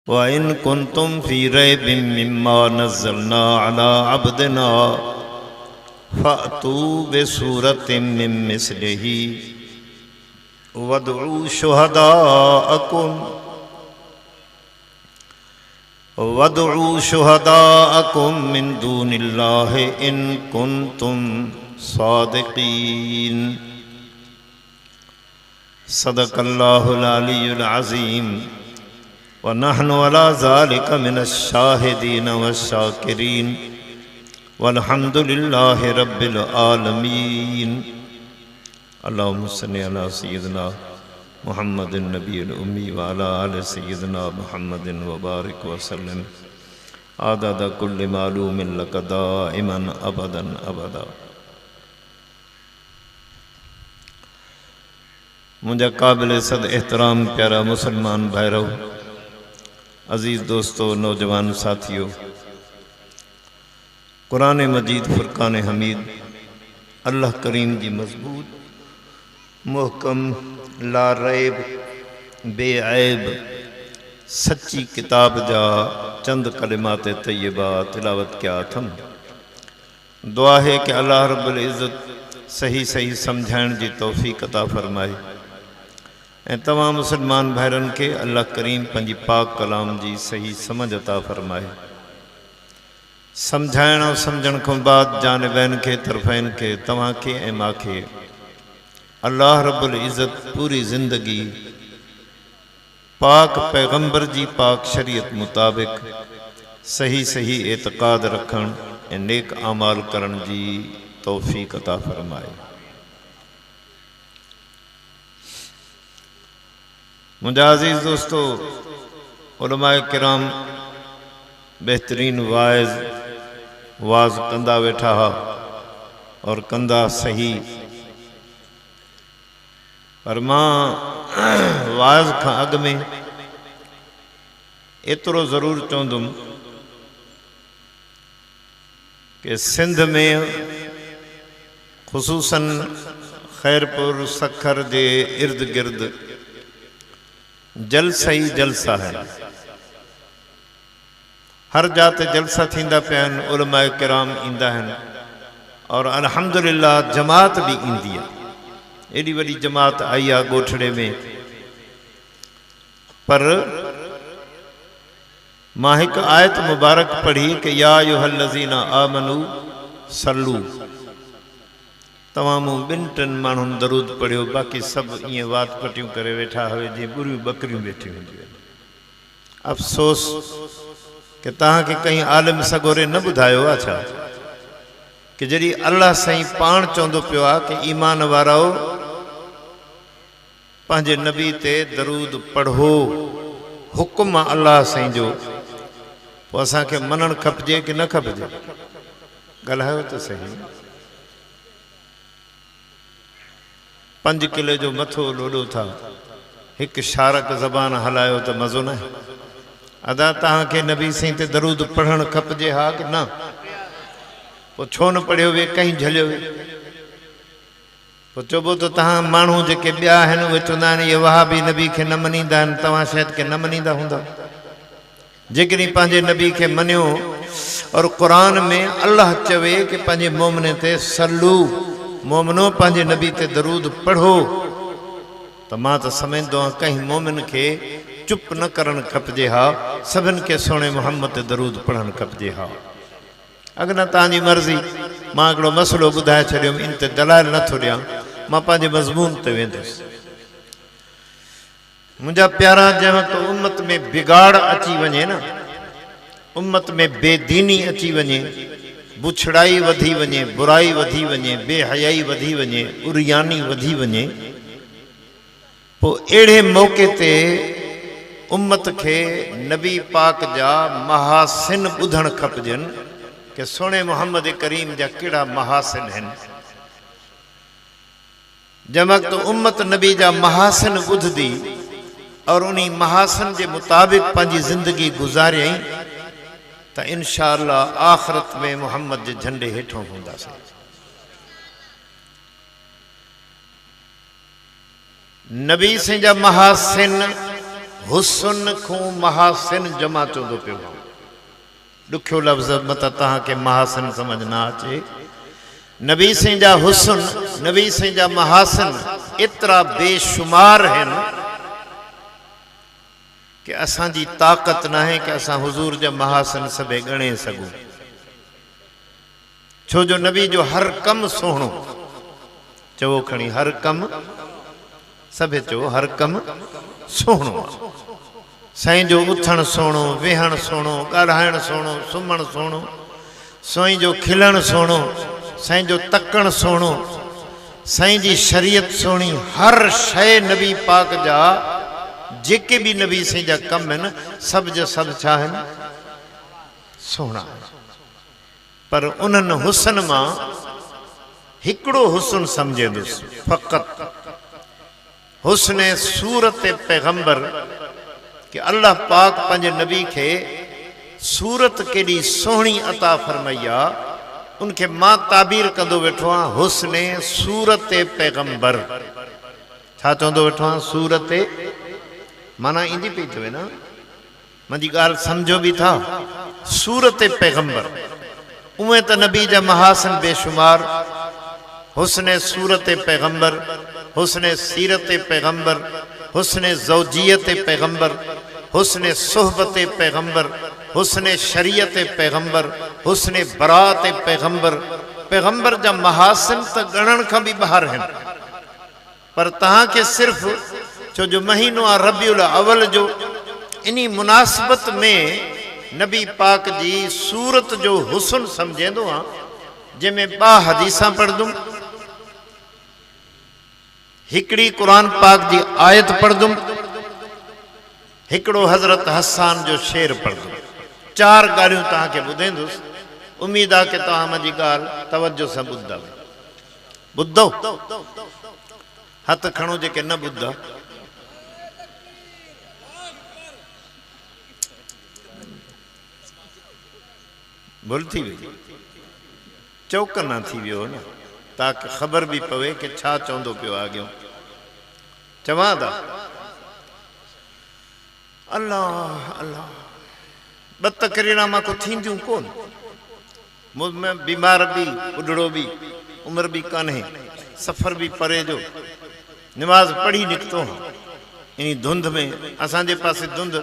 व इन कुंतुम फी रैबिम मिम्मा नज़्ज़लना अला अब्दिना फ़अतू बिसूरतिम मिन मिस्लिही वदउ शुहदाअकुम मिन दूनिल्लाहि इन कुंतुम सादिकीन। सदक़ल्लाहुल अलियुल अज़ीम व नहनु अला ज़ालिका मिनश्शाहिदीन वश्शाकिरीन वल्हम्दुलिल्लाहि रब्बिल आलमीन। अल्लाहुम्मा सल्लि अला सय्यिदिना मुहम्मदिन नबिय्यिल उम्मी व अला आलि सय्यिदिना मुहम्मदिन व बारिक व सल्लिम आदद कुल्लि मालूमिन लक दाइमन अबदन अबदा। मुझा काबिल सद एहतराम प्यारा मुसलमान भाइरों, अजीज़ दोस्तों, नौजवान साथियों, कुरान मजीद फुरकान हमीद अल्लाह करीम की मजबूत मुहकम ला रैब बेऐब सच्ची किताब जा चंद कलिमात तय्यबा तिलावत क्या थम। दुआ है कि अल्लाह रब्बुल इज़्ज़त सही सही समझाइण जी तौफ़ीक़ अता फरमाए ऐं तमाम मुसलमान भाइरनि के अल्लाह करीम पंहिंजी पाक कलाम जी सही समझ अता फरमाए। समझाइण और समझण खां बाद जानबैन के तरफ़ैन के तव्हां के ऐं मांखे अल्लाह रब्बुल इज़्ज़त पूरी ज़िंदगी पाक पैगंबर जी पाक शरीयत मुताबिक सही सही एतक़ाद रखण ऐं नेक आमाल करण जी तौफ़ीक़ अता फरमाए। मुझा अज़ीज़ दोस्तों, उलमाए किराम बेहतरीन वाज़ कंदा वेठा हा और कंदा सही, पर मां वाज़ खां अॻु में एतिरो ज़रूर चवंदुमि कि सिंध में ख़ुसूसन खैरपुर सखर जे इर्द गिर्द जलसा ही जलसा है। हर जाते जलसा थींदा पिया आहिनि, उलमाए किराम ईंदा आहिनि और अल्हम्दुलिल्लाह जमात भी ईंदी आहे। एडी वडी जमात आई आहे ॻोठड़े में, पर मां हिकु आयत मुबारक पढ़ी कि या अय्युहल्लज़ीना आमनू सल्लू। तव्हां मूं ॿिनि टिनि माण्हुनि दरूद पढ़ियो, बाक़ी सभु ईअं वात पटियूं करे वेठा हुए जीअं ॿुरियूं ॿकरियूं वेठियूं हूंदियूं आहिनि। अफ़सोस कि तव्हांखे कहीं आलिम सगोरे न ॿुधायो आहे छा कि जॾहिं अल्लाह साईं पाण चवंदो पियो आहे कि ईमान वाराओ पंहिंजे नबी ते दरूद पढ़ो, हुकुम आहे अल्लाह साईं जो, पोइ असांखे मञणु खपिजे कि न खपिजे? ॻाल्हायो त सही। 5 किले जो मथो लोॾो था, हिकु शारक ज़बान हलायो त मज़ो न आहे। अदा तव्हांखे नबी साईं ते दरूद पढ़णु खपिजे हा कि न? पोइ छो न पढ़ियो वे, कहीं झलियो वे? पोइ चइबो त तव्हां माण्हू जेके ॿिया आहिनि उहे चवंदा आहिनि इहे वहाबी नबी खे न मञींदा आहिनि, तव्हां शायदि के न मञींदा हूंदा। जेकॾहिं पंहिंजे नबी खे मञियो और क़ुरान में अल्लाह चवे कि पंहिंजे मोमिन ते सल्लू, मोमिनो पंहिंजे नबी ते दरूद पढ़ो, त मां त सम्झंदो आहियां कंहिं मोमिन खे चुप न करणु खपिजे हा, सभिनि खे सोणे मोहम्मद ते दरूद पढ़णु खपिजे हा। अगरि तव्हांजी मर्ज़ी, मां हिकिड़ो मसइलो ॿुधाए छॾियुमि, इन ते दलाइल नथो ॾियां, मां पंहिंजे मज़मून ते वेंदुसि। मुंहिंजा प्यारा, जंहिं वक़्तु उम्मत में बिगाड़ अची वञे न, उम्मत में बेदीनी अची वञे, बुछड़ाई वधी वञे, बुराई वधी वञे, बेहयाई वधी वञे, उरियानी वधी वञे, पोइ अहिड़े मौक़े ते उम्मत के नबी पाक जा महासिन ॿुधणु खपजनि कि सोणे मोहम्मद करीम जा कहिड़ा महासिन आहिनि। जंहिं वक़्तु उम्मत नबी जा महासिन ॿुधंदी और उन महासिन जे मुताबिक़ पंहिंजी ज़िंदगी गुज़ारियईं त इंशा अल्लाह आख़िरत में मोहम्मद जे झंडे हेठों हूंदासीं। नबी सिंह जा महासिन हुसन को महासिन जमा चवंदो पियो ॾुखियो लफ़्ज़ मत तव्हांखे महासिन समझ ना अचे नबी सिंह जा हुसन नबी सिंह जा महासिन एतिरा बेशुमार आहिनि कि असांजी ताक़त न आहे कि असां हुज़ूर जा महासिन सभई ॻणे सघूं छो जो नबी जो हर कम सुहिणो चवो खणी हर कम सभे चवो हर कम सुहिणो आहे साईं जो उथण सुहिणो वेहण सुहिणो ॻाल्हाइण सुहिणो सुम्हण सुहिणो साईं जो खिलण सुहिणो साईं जो तकण सुहिणो साईं जी शरीयत सुहिणी हर शइ नबी पाक जा जेके भी नबी साईं जा कम आहिनि सभु जा सभु छा आहिनि सुहिणा पर उन्हनि हुसन मां हिकिड़ो हुसन सम्झंदुसि फ़क़त हुस्न सूरत पैगंबर कि अल्लाह पाक पंहिंजे नबी के सूरत केॾी सोहणी अता फरमाई आहे उनखे मां ताबीर कंदो वेठो आहियां हुस्न सूरत पैगंबर छा चवंदो वेठो आहियां सूरत माना ईंदी पई अथव न मुंहिंजी ॻाल्हि सम्झो बि था सूरत पैगंबर उहे त नबी जा महासिन बेशुमार हुस्न सूरत पैगंबर हुस्न सीरत पैगंबर हुस्न ज़ौजियत पैगंबर हुस्न सोहबत पैगंबर हुस्न शरीयत पैगंबर हुस्न बरात पैगंबर पैगंबर जा महासिन त ॻणण खां बि ॿाहिरि आहिनि पर तव्हांखे सिर्फ़ छो जो महीनो आहे रबीउल अवल जो इन्ही मुनासिबत में नबी पाक जी सूरत जो हुस्न सम्झंदो आहे जंहिंमें 2 हदीसां पढ़दुमि हिकिड़ी कुरान पाक जी आयत पढ़दुमि हिकिड़ो हज़रत हसान जो शेर पढ़दुमि 4 ॻाल्हियूं तव्हांखे ॿुधाईंदुसि उम्मीद आहे कि तव्हां मुंहिंजी ॻाल्हि तवजो सां ॿुधो हथ खणो जेके न ॿुधा भुल थी वई चौकन्ना थी वियो न ताकि ख़बर भी पवे कि छा चवंदो पियो अॻियों चवां था अल्लाह अल्लाह ॿ तकरीरा मां को थींदियूं कोन मुझ में बीमार भी बुढ़ड़ो भी उम्र भी कान्हे सफ़र भी परे जो नमाज पढ़ी निकितो इन धुंध में असांजे पासे धुंध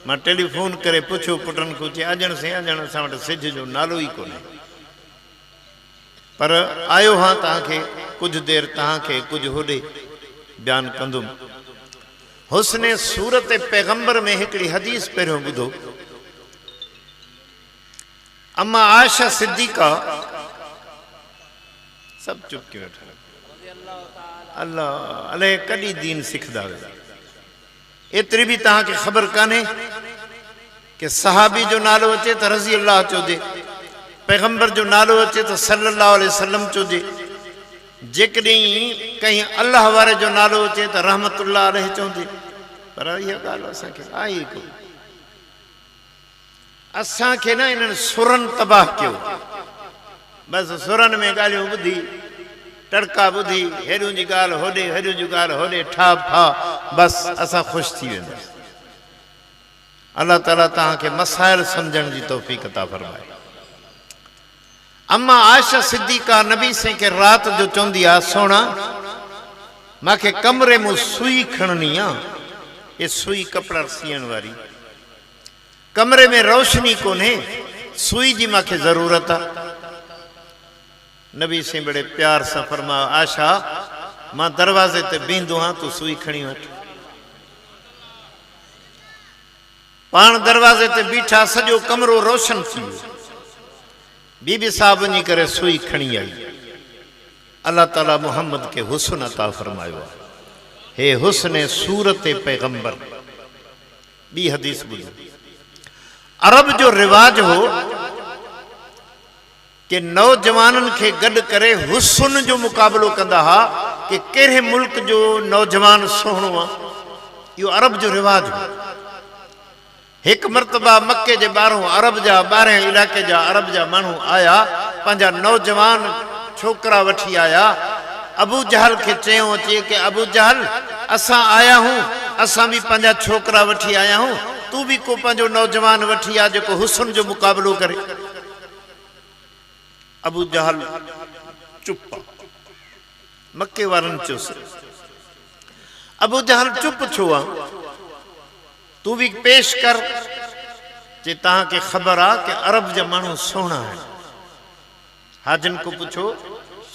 मां टेलीफोन करे पुछो पुटनि को चई अजण से अजण असां वटि सिज जो नालो ई कोन्हे पर आयो हाँ तव्हांखे कुछ देर तव्हांखे कुछ होॾे बयान कंदुमि हुस्न सूरत पैगंबर में हिकिड़ी हदीस पहिरियों ॿुधो अम्मा आयशा सिद्दीका सब चुप की वेठा अल्लाह अलाए कॾहिं दीन सिखदा हुआ एतिरी भी तव्हांखे ख़बर कान्हे कि सहाबी जो नालो अचे त रज़ी अल्लाह चोजे पैगंबर जो नालो अचे तो सल्लल्लाहु अलैहि वसल्लम चोजे जेकॾहिं कहीं अल्लाह वारे जो नालो अचे तो रहमतुल्लाह अलैहि चवंदे पर इहा ॻाल्हि असांखे आई कोन असांखे न इन्हनि सुरनि तबाह कयो बसि सुरनि में ॻाल्हियूं ॿुधी टड़का ॿुधी हेॾियूं जी ॻाल्हि होॾे हेॾियूं जी ॻाल्हि होॾे ठा फा बसि असां ख़ुशि थी वेंदासीं अल्लाह ताला तव्हांखे मसाइल सम्झण जी तौफ़ीक़ अता फरमाए अम्मा आयशा सिद्दीका नबी साईं खे राति जो चवंदी आहे सोना मूंखे कमरे में सुई खणनी आहे ये सुई कपिड़ा सियण वारी कमरे में रोशनी कोन्हे सुई जी मूंखे ज़रूरत आहे नबी साईं बड़े प्यार सां फरमायो आशा मां दरवाज़े ते बीहंदो आहियां तूं सुई खणी वठ पाण दरवाज़े ते बीठा सॼो कमरो रोशन थी वियो बीबी साहब वञी करे सुई खणी आई अल्लाह ताला मोहम्मद के हुस्न अता फरमायो हे हुस्न सूरत पैगंबर बी हदीस ॿुधो अरब जो रिवाज हो कि नौजवाननि खे गॾु करे हुस्न जो मुक़ाबलो कंदा हा कि कहिड़े मुल्क जो नौजवान सुहिणो आहे इहो अरब जो रिवाज हो एक मरतबा मक्के जे ॿाहिरों अरब जा ॿाहिरें इलाइक़े जा अरब जा माण्हू आया पंहिंजा नौजवान छोकिरा वठी आया अबू जहल खे चयो अचे कि अबू जहल असां आया हूं असां भी पंहिंजा छोकरा वठी आया हूं, तू भी को पंहिंजो नौजवान वठी आ जेको हुस्न जो मुकाबलो करे। अबू जहल चुप, मक्के वारनि चयोसि अबू जहल चुप छो आ, तू भी पेश कर जे तव्हांखे ख़बर आ कि अरब जा माण्हू सोना आहिनि। हाजिन को पुछो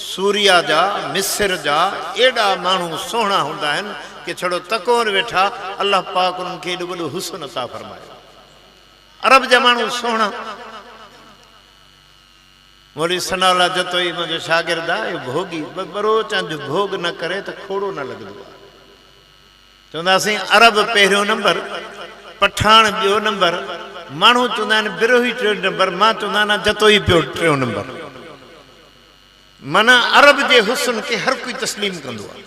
सूरिया जा मिस्र जा एॾा माण्हू सोना हूंदा आहिनि कि छड़ो तकोर वेठा अल्लाह पाक उन्हनि खे एॾो वॾो हुस्न अता फरमायो। अरब जा माण्हू सोना। मौलवी सनाउल्लाह जतोई मुंहिंजो शागिर्द आहे, भोगी बरोच जो भोग न करे त खोड़ो न लॻंदो आहे। चवंदासीं अरब पहिरियों नंबर, पठान ॿियो नंबर, माण्हू चवंदा आहिनि बिरोही टियों नंबर, मां चवंदा आहिनि जतोई पियो टियों नंबर। माना अरब जे हुस्न खे हर कोई तस्लीम कंदो आहे।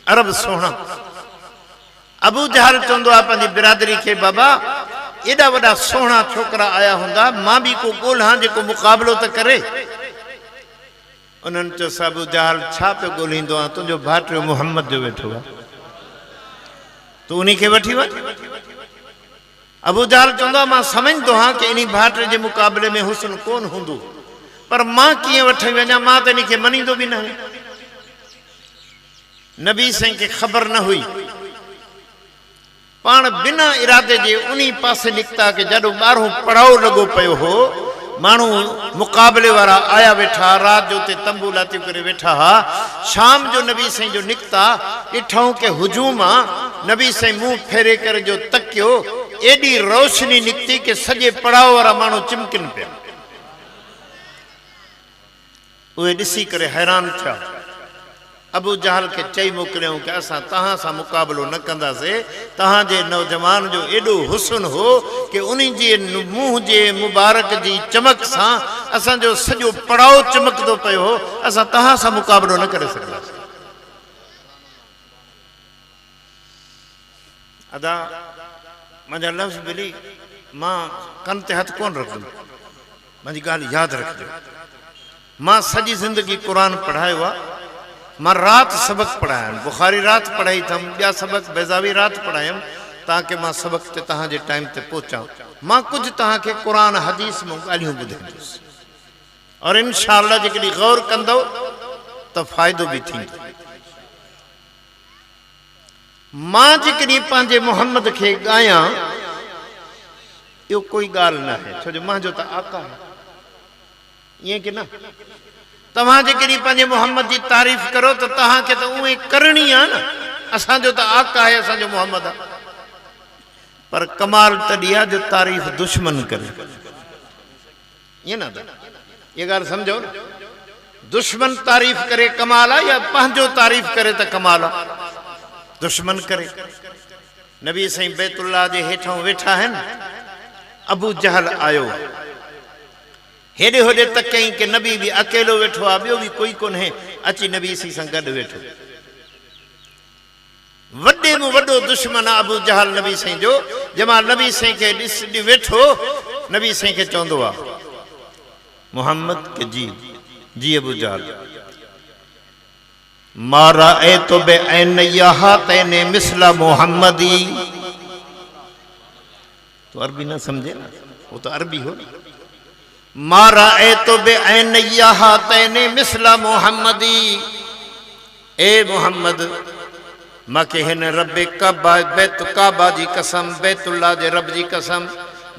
अरब सोना। अबू जहल चवंदो आहे पंहिंजी बिरादरी खे, बाबा एॾा वॾा सोना छोकरा आया हूंदा, मां भी को ॻोल्हां जेको मुक़ाबलो त करे। उन्हनि चयोसि अबू जहल छा पियो ॻोल्हींदो आहे, तुंहिंजो भाइटियो मोहम्मद जो वेठो आहे, तू उन्ही खे वठी वञ। अबू जहल चवंदो आहे मां सम्झंदो आहियां कि इन भाइटे जे मुक़ाबले में हुस्न कोन हूंदो, पर मां कीअं वठी वञा, मां त इन खे मञींदो बि न आहियां। नबी साईं खे ख़बर न हुई, पाण बिना इरादे जे उन पासे निकिता कि जॾहिं ॿारहों पड़ाव लॻो पियो हो, माण्हू मुक़ाबले वारा आया वेठा, रात जो उते तंबू लाथी करे वेठा हा। शाम जो नबी साईं जो निकिता, ॾिठऊं कि हुजूम आहे। नबी साईं मुंहुं फेरे करे जो तकियो, एॾी रोशनी निकिती कि सॼे पड़ाव वारा माण्हू चिमकिन पिया। उहे ॾिसी करे हैरान थिया। अबू जहल खे चई मोकिलियऊं कि असां तव्हां सां मुक़ाबलो न कंदासीं, तव्हांजे नौजवान जो एॾो हुस्न हो कि उन जे मुंहुं जे मुबारक जी चमक सां असांजो सॼो पड़ाव चमकंदो पियो हो, असां तव्हां सां मुक़ाबलो न करे सघंदासीं। अदा मुंहिंजा लफ़्ज़ मिली, मां कन ते हथ कोन रखंदुमि, मुंहिंजी ॻाल्हि यादि रखिजो। मां सॼी ज़िंदगी क़ुरान पढ़ायो आहे। मां राति सबक पढ़ाया आहिनि, बुखारी राति पढ़ाई अथमि, ॿिया सबक बेज़ावी राति पढ़ायमि, ताकि मां सबक ते तव्हांजे टाइम ते पहुचां। मां कुझु तव्हांखे क़ुरान हदीस में ॻाल्हियूं ॿुधाईंदुसि, और इनशा अल्लाह जेकॾहिं गौर कंदव त फ़ाइदो बि थींदो। मां जेकॾहिं पंहिंजे मोहम्मद खे ॻायां, इहो कोई ॻाल्हि न आहे, छो जो मुंहिंजो त आका आहे, ईअं की न। तव्हां जेकॾहिं पंहिंजे मोहम्मद जी तारीफ़ करो त तव्हांखे त उहे करणी आहे न, असांजो त आका आहे, असांजो मोहम्मद आहे। पर कमाल तॾहिं आहे जो तारीफ़ दुश्मन करे, ईअं न। इहा ॻाल्हि सम्झो न, दुश्मन तारीफ़ करे कमाल आहे, या पंहिंजो तारीफ़ करे त कमाल आहे। दुश्मन करे। नबी साईं बैतुल्लाह जे हेठां वेठा आहिनि, अबू जहल आयो, हेॾे होॾे तकई कि नबी भी अकेलो वेठो आहे, ॿियो बि कोई कोन्हे, अची नबी सां गॾु वेठो। वॾे में वॾो दुश्मन आहे अबू जहल नबी साईं जो। जंहिंमहिल नबी साईं खे ॾिस वेठो, नबी साईं खे चवंदो आहे मोहम्मद के जी अबू जहल, मारा ए तो बे ऐनयहा तैने मिसला मोहम्मदी। तो अरबी ना समझे ना, वो तो अरबी हो। मारा ए तो बे ऐनयहा तैने मिसला मोहम्मदी, ए मोहम्मद माके हिन रब्बे काबा बैत काबा जी कसम, बैतुल्लाह जे रब जी कसम,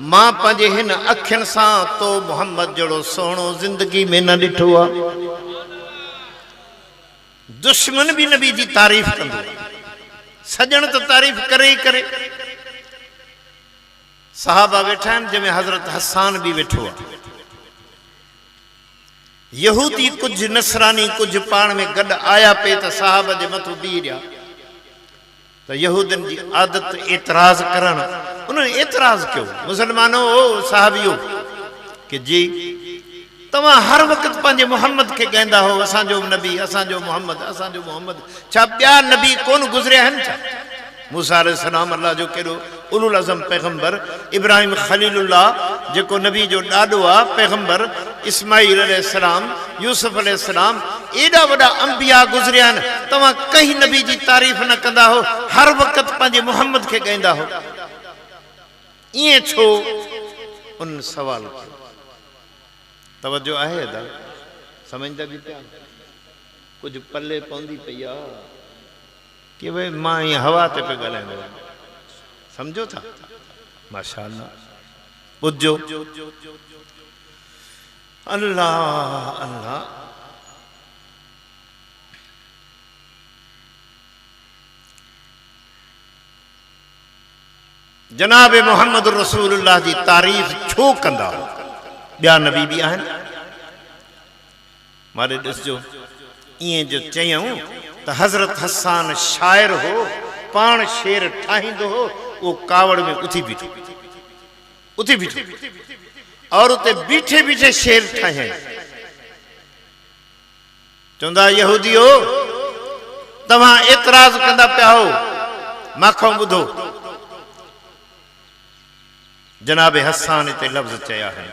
मां पंहिंजे हिन अखियुनि सां तो मोहम्मद जहिड़ो सोहणो ज़िंदगी में न ॾिठो आहे। दुश्मन भी नबी जी तारीफ़ कंदो, सजण तो तारीफ़ करे ही करे। सहाबा वेठा आहिनि, जंहिंमें हज़रत हसान भी वेठो आहे। यहूदी कुछ नसरानी कुछ पाण में गॾु आया पे त साहब जे मथो बीह रहिया। त यहूदन जी आदत एतराज़ करण, उन्होंने एतराज़ कयो, मुसलमानों ओ साहबियो कि जी तव्हां हर वक़्तु पंहिंजे मोहम्मद खे कहंदा हो, असांजो नबी, असांजो मोहम्मद, असांजो मोहम्मद। छा ॿिया नबी कोन गुज़रिया आहिनि छा? मूसा अलैहिस्सलाम अल्लाह जो केॾो उलुल अज़म पैगंबर, इब्राहिम खलीलुल्लाह जेको नबी जो ॾाॾो आहे पैगंबर, इस्माइल अलैहिस्सलाम, यूसुफ अलैहिस्सलाम, एडा वडा अंबिया गुजरिया आहिनि, तव्हां कंहिं नबी जी तारीफ़ न कंदा हो, हर वक़्त पंहिंजे मोहम्मद खे ॻाईंदा हो। ईअं छो? उन सवाल कयो। तवज्जो आहे अदा? समझदा बि पिया? कुछ पल्ले पवंदी पई आहे कि भई मां ईअं हवा ते पे ॻाल्हाईंदो, समझो था? माशाअल्लाह, ॿुधो। अल्लाह अल्लाह, जनाब मोहम्मद रसूलुल्लाह जी तारीफ़ छो कंदा हो? ॿिया नबी बि आहिनि। मारे ॾिसजो, ईअं जो चयऊं त हज़रत हसान शाइर हो, पाण शेर ठाहींदो हो, वो कावड़ में उथी बीठो और उते बीठे बीठे शेर ठाहे। चवंदा यहूदियो तव्हां एतराज़ कंदा पिया हो, माखो ॿुधो। जनाब हसान इते लफ्ज़ चया है,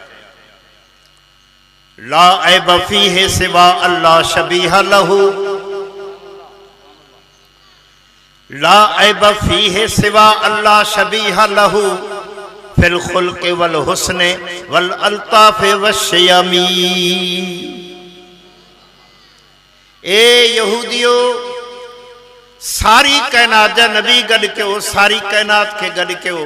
ला ऐब फीहि सिवा अल्लाह शबीह लहू, ला ऐब फीहि सिवा अल्लाह शबीह लहू, फिल खुल्क़ि वल हुस्ने वल अल्ताफ़े वश्शयमी। ए यहूदियो, सारी कायनात जा नबी गॾु कयो, सारी कायनात खे गॾु कयो,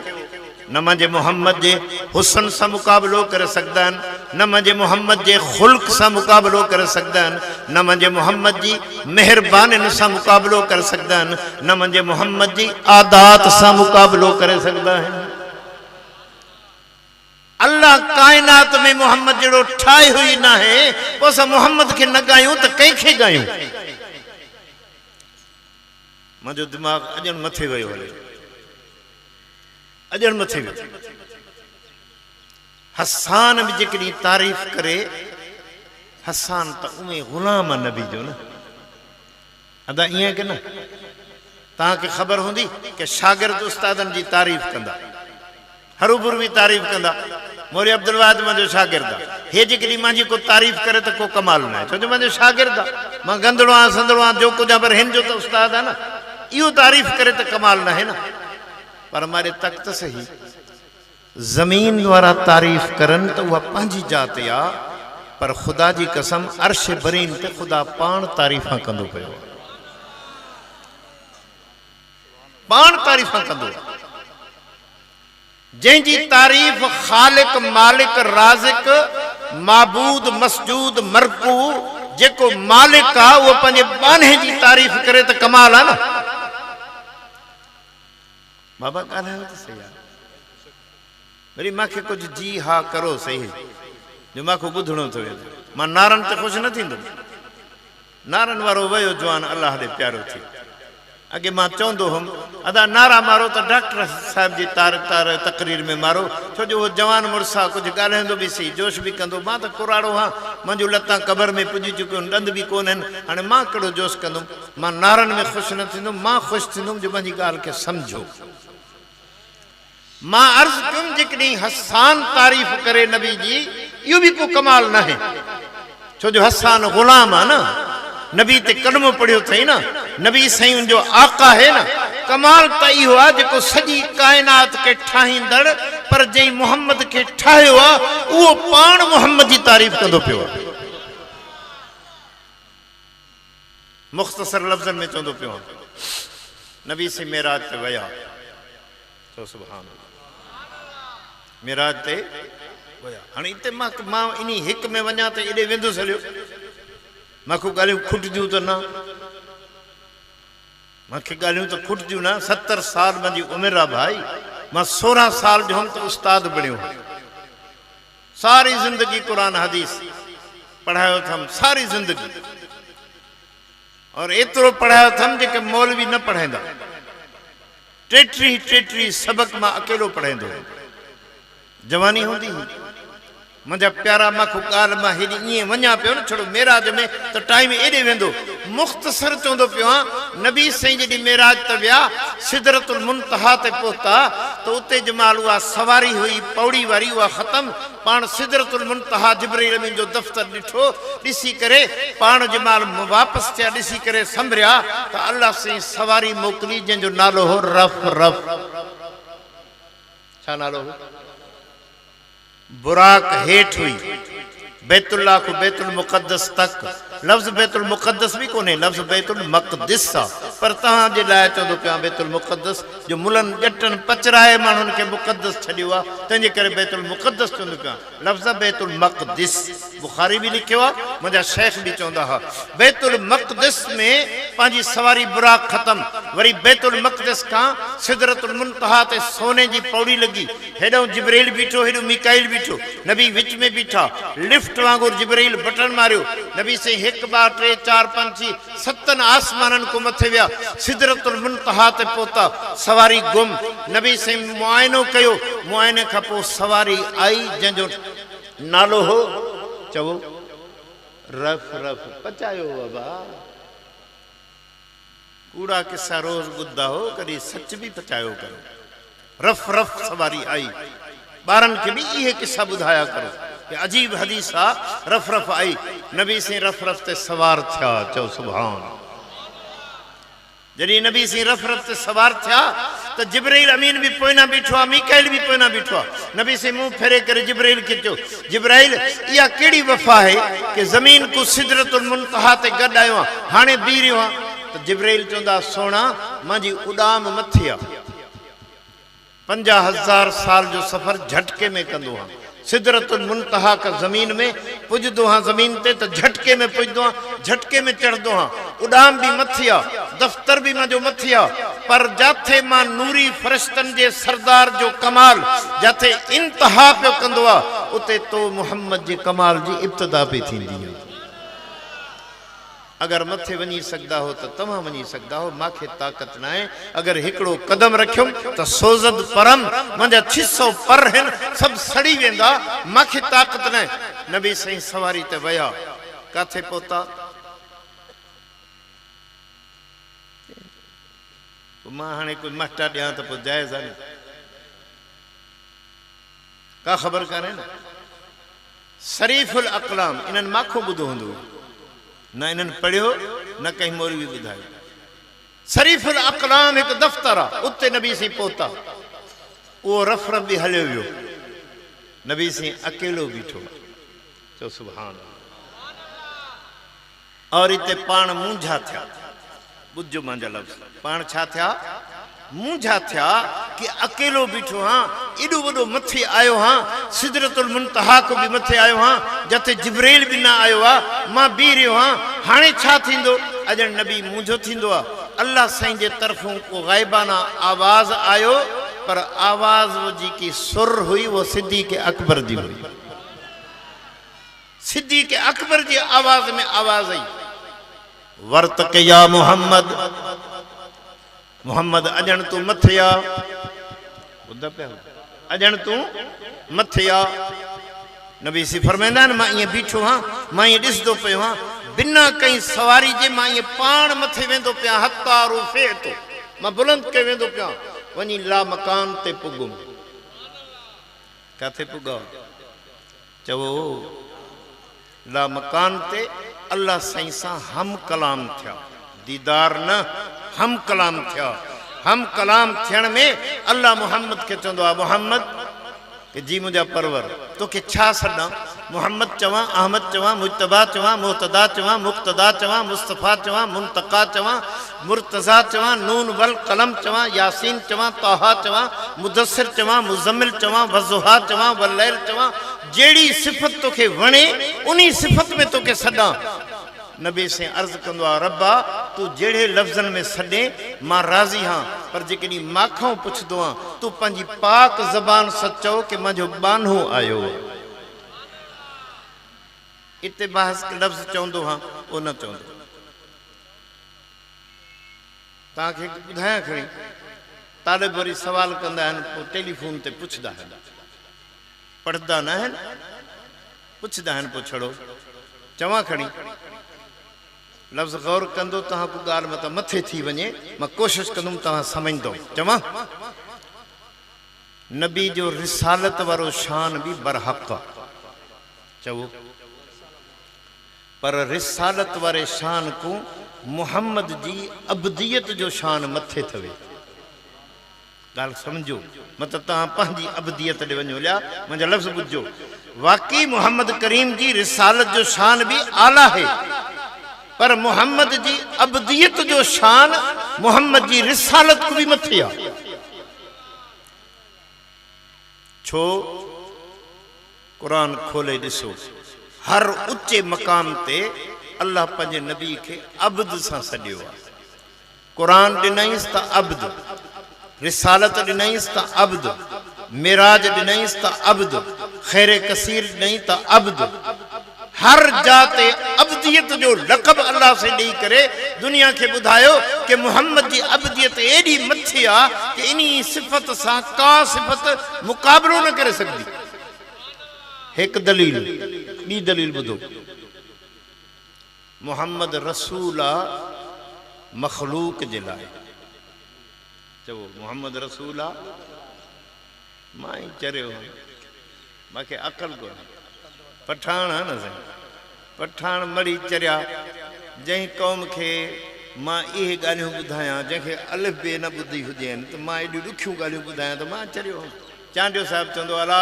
न मुंहिंजे मोहम्मद जे हुस्न सां मुक़ाबिलो करे सघंदा आहिनि, न मुंहिंजे मोहम्मद जे ख़ुल्क़ सां मुक़ाबिलो करे सघंदा आहिनि, न मुंहिंजे मोहम्मद जी महिरबानियुनि सां मुक़ाबिलो करे सघंदा आहिनि, न मुंहिंजे मोहम्मद जी आदात सां मुक़ाबिलो करे सघंदा आहिनि। अल्लाह कायनात में मोहम्मद जहिड़ो ठाहे हुई न आहे, पोइ असां मोहम्मद खे न ॻायूं त कंहिंखे ॻायूं? मुंहिंजो दिमाग़ अॼु मथे वियो हले, अजन मथे वियो। हसान भी जेकॾहिं तारीफ़ करे, हसान त उमें ग़ुलाम नबी जो न। अदा ईअं कि न? तव्हांखे ख़बर हूंदी कि शागिर्द उस्तादनि जी तारीफ़ कंदा, हरूभर भी तारीफ़ कंदा। मौलवी अब्दुल वाहिद मुंहिंजो शागिर्द आहे, हे जेकॾहिं मुंहिंजी को तारीफ़ करे त को कमाल न आहे, छो जो मुंहिंजो शागिर्द आहे, मां गंदड़ो आहियां संदड़ो आहियां जो कुझु आहे, पर हिन जो त उस्ताद आहे न, इहो तारीफ़ करे त कमाल न आहे न। पर हमारे तक तो सही, जमीन वारा तारीफ करन तो वह पंहिंजी जात या, पर खुदा जी कसम अर्श बरीन ते खुदा पान तारीफ़ा कंदो पियो, पान तारीफ़ा कंदो। जंहिंजी तारीफ़ खालिक मालिक राज़िक माबूद मसजूद मरकू जेको मालिक आ, वो पंहिंजे बाने जी तारीफ़ करे त कमाल आहे न। बाबा ॻाल्हायो त सही आहे, वरी मूंखे कुझु जी हा करो सही, जो मूंखे ॿुधणो थो वञे। मां नारनि ते ख़ुशि न थींदुमि, नारनि वारो वियो जवान अलाह ॾे प्यारो थी। अॻे मां चवंदो हुउमि अदा नारा मारो त डॉक्टर साहिब जी तकरीर में मारो, छो जो उहो जवान मुड़ुसु आहे, कुझु ॻाल्हाईंदो बि सही, जोश बि कंदो। मां त कुराड़ो आहियां, मुंहिंजूं लतां क़बर में पुॼी चुकियूं आहिनि, ॾंद बि कोन आहिनि, हाणे मां कहिड़ो जोश कंदुमि? मां नारनि में ख़ुशि न थींदुमि, मां ख़ुशि थींदुमि जो मुंहिंजी ॻाल्हि खे सम्झो। मां अर्ज़ कयुमि जेकॾहिं हसान तारीफ़ करे नबी जी, इहो बि को कमाल न आहे, छो जो हसान ग़ुलाम आहे न, नबी ते कलमो पढ़ियो अथई न, नबी साईं जो आका है न। कमाल त इहो आहे जेको सॼी कायनात खे ठाहींदड़, पर जंहिं मोहम्मद खे ठाहियो आहे उहो पाण मोहम्मद जी तारीफ़ कंदो पियो आहे। मुख़्तसर लफ़्ज़नि में चवंदो पियो आहे, नबी से मेराज ते विया, तो सुभान मेराज ते विया। हाणे हिते मां इन हिक में वञा त एॾे वेंदुसि हलियो, मूंखे ॻाल्हियूं खुटिदियूं त न, मूंखे ॻाल्हियूं त खुटिदियूं न। 70 साल मुंहिंजी उमिरि आहे भाई, मां 16 साल जो हुउमि त उस्ताद बणियो, सारी ज़िंदगी क़ुरान हदीस पढ़ायो अथमि, सारी ज़िंदगी, और एतिरो पढ़ायो अथमि जेके मौलवी न पढ़ाईंदा। 33 सबक मां अकेलो पढ़ाईंदो, जवानी हूंदी हुई। मुंहिंजा प्यारा मूंखे ॻाल्हि मां हेॾी ईअं वञा पियो न, छड़ो मेराज में त टाइम एॾे वेंदो। मुख़्तसर चवंदो पियो आहियां, नबी साईं जॾहिं मेराज ते विया, सिदरतुल मुंतहा ते पहुता त तो उते जमाल उहा सवारी हुई पौड़ी वारी उहा ख़त्म पाण सिदरतुल मुंतहा जिब्रील अमीन जो दफ़्तर ॾिठो ॾिसी करे पाण जमाल वापसि थिया ॾिसी करे संभरिया त अल्लाह साईं सवारी मोकिली जंहिंजो नालो हो रफ रफ छा नालो हो बुराक हेठि हुई बैतुल्लाह को बैतुल मुक़द्दस तक लफ्ज़ बैतुल मुक़द्दस भी कोन्हे लफ्ज़ बैतुल मक़दिस आहे पर तव्हां जे लाइ चवंदो पिया बैतुल मुक़द्दस जो मुलनि ॼटनि पचराए माण्हुनि खे मुक़द्दस छॾियो आहे तंहिंजे करे बैतुल मुक़द्दस चवंदो पिया लफ़्ज़ बैतुल मक़दिस बुखारी बि लिखियो आहे मुंहिंजा शेख बि चवंदा हुआ बैतुल मक़दिस में पंहिंजी सवारी बुराक ख़त्म वरी बैतुल मक़दिस खां सिदरतुल मुंतहा ते सोने जी पौड़ी लॻी हेॾो जिब्रील बीठो हेॾो मीकाईल बीठो नबी विच में बीठा लिफ्ट वांगुरु जिब्रील बटन मारियो नबी से 1 2 3 4 5 6 7 आसमाननि को मथे विया सिदरतुल मुंतहा ते पहुता सवारी गुम नबी से मुआइनो कयो मुआइने खां पोइ सवारी आई जंहिंजो नालो हो चवो रफ रफ पचायो बाबा कूड़ा किस्सा रोज ॿुधंदा हो कॾहिं सच बि पचायो करो रफ रफ सवारी आई ॿारनि खे बि इहे किस्सा ॿुधाया करो कि अजीब हदीस आ रफ रफ आई नबी से रफ रफ ते सवार थिया चो सुभान जॾहिं नबी से रफ रफ ते सवार थिया त जिब्रील अमीन भी पोइना बीठो आहे मीकाईल भी पोइना बीठो आहे नबी से मुंह फेरे करे जिब्रील खे चयो जिब्राइल इहा कहिड़ी वफ़ा है कि ज़मीन को सिदरतुल मुंतहा ते गॾु आयो आहे हाणे बीह रहियो आहे त जिब्राइल चवंदा सोना मुंहिंजी उॾाम मथे आहे 50,000 साल जो सफ़र झटके में कंदो आहे सिदरतुल मुंतहा का ज़मीन में पुजदो हाँ ज़मीन ते तो झटके में पुजदो हाँ झटके में चढ़दो हाँ उड़ाम भी मथिया दफ्तर भी मुझो मथिया पर जाथे मां नूरी फरिश्तन जे सरदार जो कमाल जाथे इंतहा पे कंदो आ उते तो मुहम्मद जे कमाल जी इब्तिदा पे थींदी है अगर मथे वनी सकदा हो तो तमा वनी सकदा हो माखे ताकत ना है अगर हिकड़ो कदम रखियो तो सोजद परम मुझा 600 पर हैं सब सड़ी वेंदा माखे ताकत ना है नबी सही सवारी ते वया काथे पोता मां हाणे कोई मट्टा दियां तो पो जायज़ है का खबर काने ना शरीफुल अक़लाम इनन माखो बुधो हुंदो ना इन्हनि पढ़ियो न कहीं मौलवी ॿुधायो शरीफुल अक़लाम एक दफ्तर आहे उते नबी से पहुता वो रफ रफ भी हलियो वियो नबी से अकेलो बीठो चो सुभान और इते पाण मूंझा थिया बुझो मुंहिंजा लफ़्ज़ पाण छा थिया मूंझा थिया कि अकेलो बीठो हाँ एडो वडो मथे आयो हाँ सिदरतुल मुंतहा को भी मथे आयो हाँ जते जिब्रील भी ना आयो आ मां बी रहियो हाँ हाणे छा थींदो अजन नबी मूंझो थींदो आ अल्लाह साईं जे तरफों को गायबाना आवाज आयो पर आवाज वो जी की सुर हुई वो सिद्दीक़ अकबर जी हुई सिद्दीक़ अकबर जी आवाज में आवाज आई वर्त के या मोहम्मद मोहम्मद अजन तू मथिया ॿुध पिया अजन तू मथिया नबी सी फरमाईंदा मां ये बीठो हाँ मां ये ॾिसदो पियो हाँ बिना कहीं सवारी जे मां ये पाण मथे वेंदो पिया हत्ता रुफे तो मां बुलंद के वेंदो पिया वनी ला मकान ते पुगुम काथे पुगा चवो ला मकान ते अल्लाह साईं सां हम कलाम थिया दीदार न हम कलाम थिया हम कलाम थियण में अल्लाह मोहम्मद के चवंदो आहे मोहम्मद कि जी मुंहिंजा परवर तोखे छा सॾां मोहम्मद चवां अहमद चवां मुजतबा चवां मुहतदा चवां मुक्तदा चवां मुस्तफ़ा चवां मुंतका चवां मुर्तज़ा चवां नून वल कलम चवां यासीन चवां तौहा चवां मुदस्सिर चवां मुज़म्मिल चवां वज़ुहा चवां वलैल चवां जहिड़ी सिफ़त तोखे वणे उन्ही सिफ़त में तोखे सॾां नबी से अर्ज कंदो आहे रब्बा तू जहिड़े लफ़्ज़नि में सॾे मां राज़ी हाँ पर जेकॾहिं माखों पुछंदो आहियां तू पंहिंजी पाक ज़बान सचो कि मुंहिंजो बानो आयो इते बहस लफ़्ज़ चवंदो हाँ उहो न चवंदो तव्हांखे ॿुधायां खणी तालिब वरी सवाल कंदा आहिनि पोइ टेलीफोन ते पुछंदा आहिनि पढ़ंदा न आहिनि पुछंदा आहिनि पोइ छड़ो चवां खणी लफ्ज़ गौर कंदो तव्हां को ॻाल्हि मत मथे थी वञे मां कोशिशि कंदुमि तव्हां सम्झंदो चवां नबी जो रिसालत वारो शान भी बरहक़ चवो, पर रिसालत वारे शान को मुहम्मद जी अबदियत जो शान मथे थवे। गाल समझो, मतलब तहां पंहिंजी अबदियत ॾे वञो लिया, मुंहिंजा लफ़्ज़ ॿुधो। वाकई मोहम्मद करीम जी रिसालत जो शान भी आला है, पर मोहम्मद जी अबदियत जो शान मोहम्मद जी रिसालत को भी मथे आ। छो कुरान खोले ॾिसो, हर उच्चे मकाम ते अल्लाह पंहिंजे नबी खे अब्द सां सॾियो आहे। कुरान ॾिनईंसि त अब्द, रिसालत ॾिनईंसि त अब्द, मिराज ॾिनईंसि त अब्द, खैर कसीर ॾिनई त अब्द। हर जाते अब्दियत जो लक़ब अल्लाह से ॾेई करे दुनिया खे ॿुधायो कि मुहम्मद जी अब्दियत एॾी मथे आहे कि इन्ही सिफ़त सां का सिफ़त मुक़ाबिलो न करे सघंदी। हिकु दलील, ॿी दलील ॿुधो। मुहम्मद रसूल आहे मखलूक जे लाइ। चवो मुहम्मद रसूल आहे। मां ई चरियो, मूंखे अकल कोन्हे। पठान आहे न साईं, पठान मरी चरिया। जंहिं क़ौम खे मां इहे ॻाल्हियूं ॿुधायां जंहिंखे अलिफ बे न ॿुधी हुजनि, त मां एॾियूं ॾुखियूं ॻाल्हियूं ॿुधायां त मां चरियो। चांडियो साहिबु चवंदो अला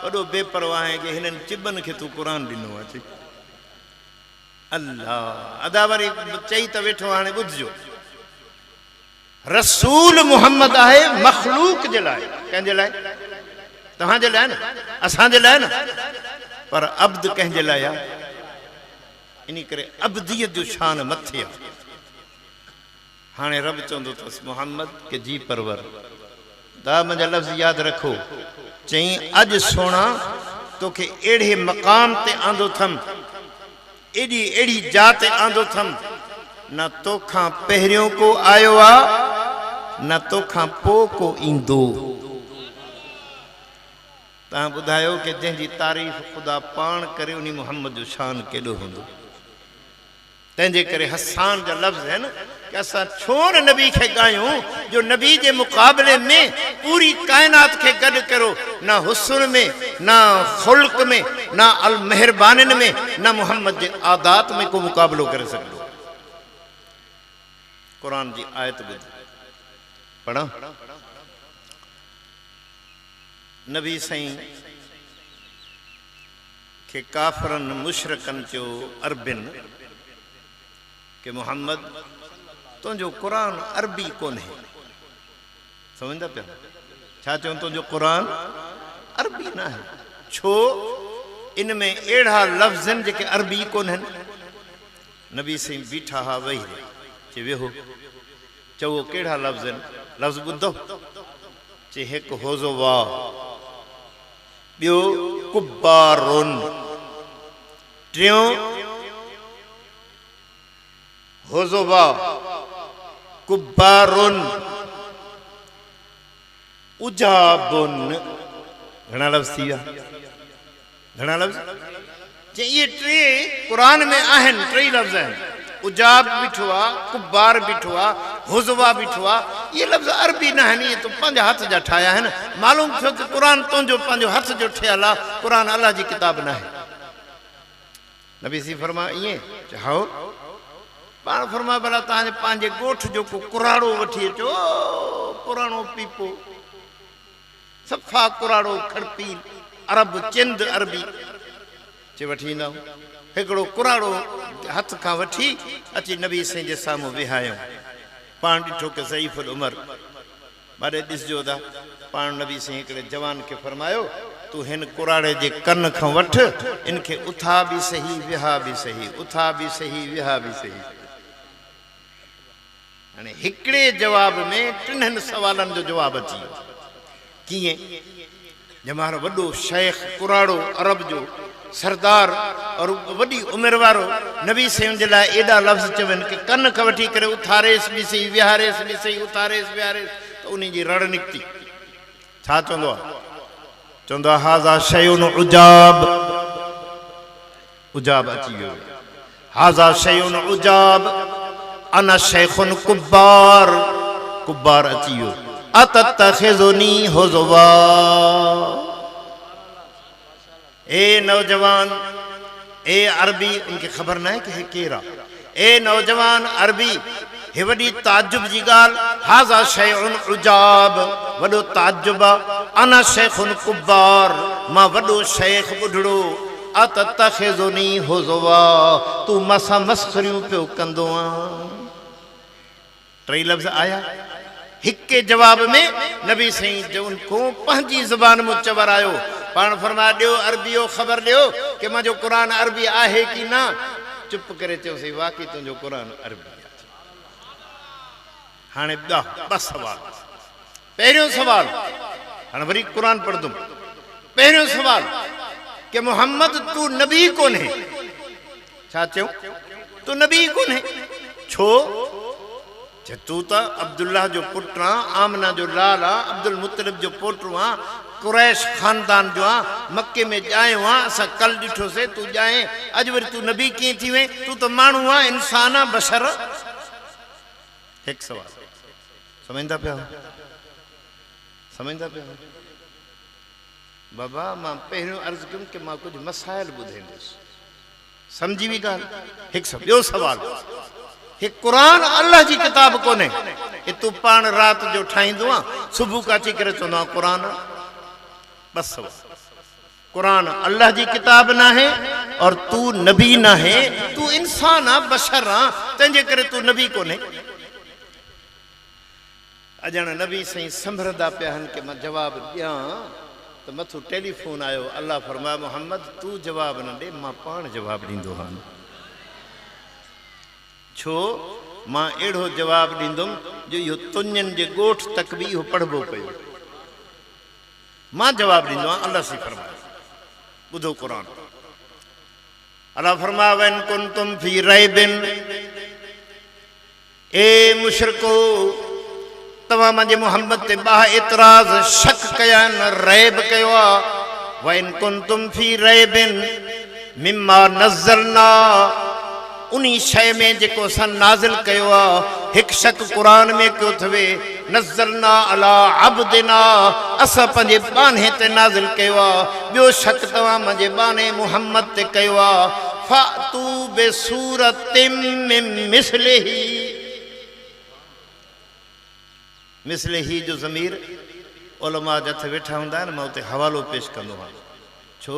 वॾो बेपरवाह आहे कि हिननि चिबनि खे तूं क़ुर ॾिनो आहे। अल्लाह अदा वरी चई त वेठो, हाणे ॿुधिजो। रसूल मुहम्मद आहे मखलूक जे लाइ। कंहिंजे लाइ? तव्हांजे लाइ न, असांजे लाइ न, पर अब्द कंहिंजे लाइ आहे? इन करे अब्दियत जो शान मथे आहे। हाणे रब चवंदो अथसि मुहम्मद के जी परवर, दा मुंहिंजा लफ़्ज़ यादि रखो। चई अॼु सोना तोखे अहिड़े मक़ाम ते आंदो अथमि, एॾी अहिड़ी जात ते आंदो अथमि, न तोखां पहिरियों को आयो आहे न तोखां पोइ को ईंदो। तव्हां ॿुधायो कि जंहिंजी तारीफ़ ख़ुदा पाण करे उन मुहम्मद जो शान केॾो हूंदो। तंहिंजे करे हसान जा लफ़्ज़ आहिनि कि असां छो न नबी खे ॻायूं जो नबी जे मुक़ाबले में पूरी काइनात खे गॾु करो। न हुस्न में, न ख़ुल्क़ में, न अल मेहरबानियुनि में, न मुहम्मद जे आदात में को मुक़ाबिलो करे सघंदो। कुरान जी आयत ॿुध पढ़ा। नबी साईं खे काफ़रनि मुशरिकनि चयो, अरबिन कि मुहम्मद तुंहिंजो क़ुरान अरबी कोन्हे। सम्झंदा पिया छा चवनि? तुंहिंजो क़ुरान अरबी न आहे। छो? इन में अहिड़ा लफ़्ज़ आहिनि जेके अरबी कोन्हनि। नबी साईं बीठा हा वेही चए वेहो। चवो कहिड़ा लफ़्ज़ आहिनि? लफ़्ज़ ॿुधो। चए हिकु होज़ोवा, ॿियो कुब्बारुन, टियों होज़ोवा कुब्बारुन उजाबुन। घणा लफ़्ज़ थी विया? घणा लफ़्ज़? चए इहे टे क़ुरान में आहिनि। टे लफ़्ज़ आहिनि। उजाब बीठो आहे, कुब्बार बीठो आहे, हुज़वा बीठो आहे। इहे लफ़्ज़ अरबी न आहिनि, इहे तूं पंहिंजे हथ जा ठाहिया आहिनि। मालूम थियो कि क़ुरान तुंहिंजो पंहिंजो हथ जो ठहियल आहे, क़ुरान अलाह जी किताब न आहे। नबी सी फरमा ईअं? चओ पाण फरमा भला तव्हांजे पंहिंजे ॻोठ जो को कुराड़ो वठी अचो, पुराणो पीपो, सफ़ा कुराड़ो खड़पी अरब चिंद अरबी चे वठी ईंदा। हिकिड़ो कुराड़ो हथ खां वठी अची नबी साईं जे साम्हूं विहायूं। पाण ॾिठो कि ज़ईफ़ुल उमर बाॾे ॾिसजो था। पाण नबी साईं हिकिड़े जवान खे फरमायो तूं हिन कुराड़े जे कन खां वठ, इनखे उथा बि सही विहा बि सही, उथा बि सही विहा बि सही। हाणे हिकिड़े जवाब में टिन्हनि सवालनि जो जवाबु अची वियो। कीअं? जमारो वॾो शेख कुराड़ो अरब जो सरदार और वॾी उमिरि वारो नबी साईं जे लाइ एॾा लफ़्ज़ चवनि कि कन खां वठी करे उथारेसि बि सही, विहारेसि बि सही, उथारेसि विहारेसि, त उन जी रड़ निकिती। छा चवंदो आहे? चवंदो आहे हाज़ा शयुन उजाब। उजाब अची वियो। हाज़ा शयुन उजाब अना शेखुन कुब्बार। कुब्बार अची वियो। अतत्तखिज़ुनी हुज़वा। ए नौजवान, ए अरबी, उनके खबर न है कि केरा। ए नौजवान अरबी, हे वडी ताजुब जी गाल, हाज़ा शैउन उजाब, वडो ताजुब, अना शेखुन कुब्बार, मां वडो शेख बुढ़ड़ो, अतत्तखिज़ुनी हुज़वा, तू मसा मस्खरियूं पियो कंदो आ। टई लफ्ज़ आया हिक्के जवाब में नबी सही जो उनको पंहिंजी ज़बान में चवर आयो। पाण फरमा दियो अरबियो खबर दियो कि मुंहिंजो क़ुरान अरबी आहे कि ना। चुप करे चयोसीं वाकई तुंहिंजो क़ुरान अरबी आहे। हाणे ॿ सवाल। पहिरियों सवाल, हाणे वरी क़ुरान पढ़ंदुमि। पहिरियों सवाल कि मोहम्मद तू नबी कोन्हे। छा चयूं? तू नबी कोन्हे। छो? तू तो अब्दुल्लाह जो पुट आ, आमना जो लाल आ, अब्दुल मुतलिब जो पोटू आ, कुरैश खानदान जो आ, मक्के में जायो आ। असां कल ॾिठो से तू जाए, अज वरी तू नबी कीअं थी वे? तू तो माण्हू आ, इंसान आ, बशर। हिकु सवाल समझंदा पिया? समझंदा पिया? बाबा मां पहिरियों अर्ज़ कयुमि कि मां कुझु मसाइल ॿुधाईंदुसि, सम्झी वी ॻाल्हि? हिकु ॿियो सवाल, हे क़ुरान अल्लाह जी किताब कोन्हे। हे तू पाण रात जो ठाहींदो आ, सुबुह का अची करे चवंदो आहे क़ुरान। बस क़ुरान अल्लाह जी किताब ना है और तू नबी ना है। तू इंसान आ, बशर आ, तंहिंजे करे तू नबी कोन्हे। अजण नबी सही संभरदा पिया आहिनि कि मां जवाब ॾियां त मथो टेलीफोन आयो। अल्लाह फरमाया मोहम्मद तू जवाब न ॾे, मां पाण जवाब ॾींदो आहियां। छो? मां अहिड़ो जवाब ॾींदुमि जो इहो तुंजनि जे ॻोठ तक बि इहो पढ़बो पियो। मां जवाब ॾींदो आहियां। अल्लाह सी फरमाए, ॿुधो क़ुरान। अल्लाह फरमाया वइन कुंतुम फी रैबिन, ए मुशरिको तव्हां मुंहिंजे मोहम्मद ते ॿाह एतिराज़ शक कया न रैब कयो आहे। वइन कुंतुम फी रैबिन मिम्मा नज़लना, उन्हीं शय में जेको असां नाज़िल कयो आहे। हिकु शक क़ुरान में कयो थवे, नज़लना अला अब्दिना, असां पंहिंजे बाने ते नाज़िल कयो आहे। ॿियो शक तव्हां मुंहिंजे बाने मुहम्मद ते कयो आहे। फ़अतू बिसूरतिम मिन मिस्लिही, मिस्लिही जो ज़मीर उलमा जथ वेठा हूंदा आहिनि, मां उते हवालो पेश कंदो आहियां। छो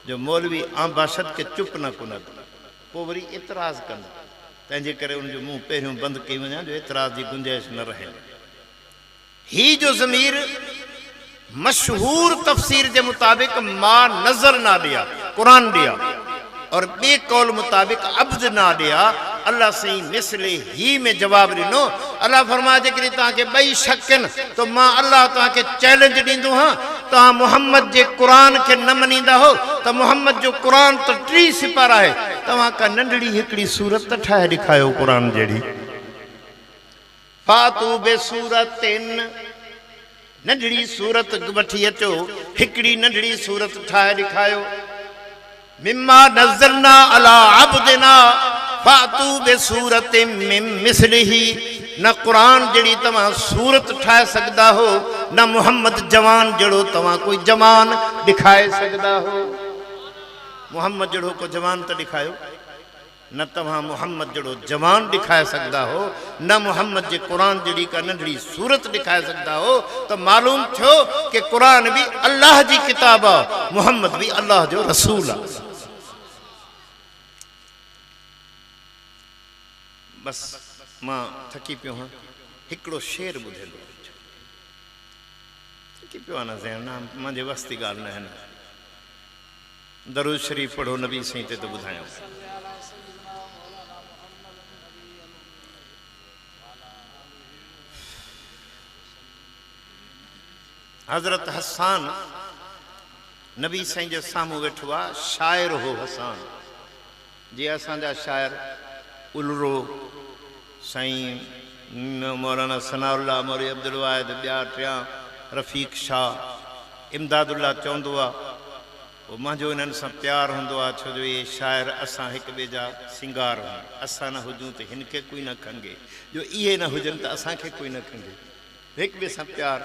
जो मौलवी आम बाशद के चुप न कुन, पोइ वरी एतिराज़ कंदा, तंहिंजे करे उनजो मुंहुं पहिरियों बंदि कई वञा जो एतिराज़ जी गुंजाइश न रहे। ही जो ज़मीर मशहूर तफ़सीर के मुताबिक मां नज़र ना दिया, कुरान दिया, और बे कौल मुताबिक अब्द ना दिया। अल्लाह सही मिसले ही में जवाब ॾिनो। अल्लाह फरमाए जेकॾहिं तव्हांखे ॿई शक आहिनि त मां अल्लाह तव्हांखे चैलेंज ॾींदो हां, तव्हां मोहम्मद जे क़ुरान खे न मञींदा हो त मोहम्मद जो क़ुरान त 3 सिपारा आहे। तव्हां का नंढड़ी हिकिड़ी सूरत त ठाहे ॾेखारियो क़ुरान जहिड़ी। फातू बे सूरतिन, नंढड़ी सूरत वठी अचो, हिकिड़ी नंढड़ी सूरत ठाहे ॾेखारियो। मिम्मा नज़लना अला अब्दिना फातू बिसूरतिम मिन मिस्लिही, न क़ुरान जहिड़ी तव्हां सूरत ठाहे सघंदा हो, न मोहम्मद जवान जहिड़ो तव्हां कोई जवान ॾेखारे सघंदा हो। मोहम्मद जहिड़ो को जवान त ॾेखारियो, न तव्हां मोहम्मद जहिड़ो जवान ॾेखारे सघंदा हो, न मोहम्मद जे क़ुरान जहिड़ी का नंढड़ी सूरत ॾेखारे सघंदा हो। त मालूम थियो कि क़ुरान बि अल्लाह जी किताब आहे, मोहम्मद बि अल्लाह जो रसूल आहे। बस मां थकी पियो हाँ, हिकिड़ो शेर ॿुधंदो थकी पियो आहे न ज़हन, मुंहिंजे वस्ती ॻाल्हि न आहे न। दरूद शरीफ़ पढ़ो नबी सही ते तो ॿुधायां। हज़रत हसान नबी साईं जे साम्हूं वेठो आहे, शाइर हो हसान, जीअं असांजा शाइर उलरो साईं मौलाना सनाउल्लाह मौलवी अब्दुल वाहिद, ॿिया टिया रफ़ीक शाह, इमदादुल्ला चवंदो आहे पोइ मुंहिंजो इन्हनि सां प्यारु हूंदो आहे, छो जो इहे शाइर असां हिक ॿिए जा सिंगार आहियूं। असां न हुजूं त हिन खे कोई न खंगे, जो इहे न हुजनि त असांखे कोई न खंगे। एक ॿिए सां प्यार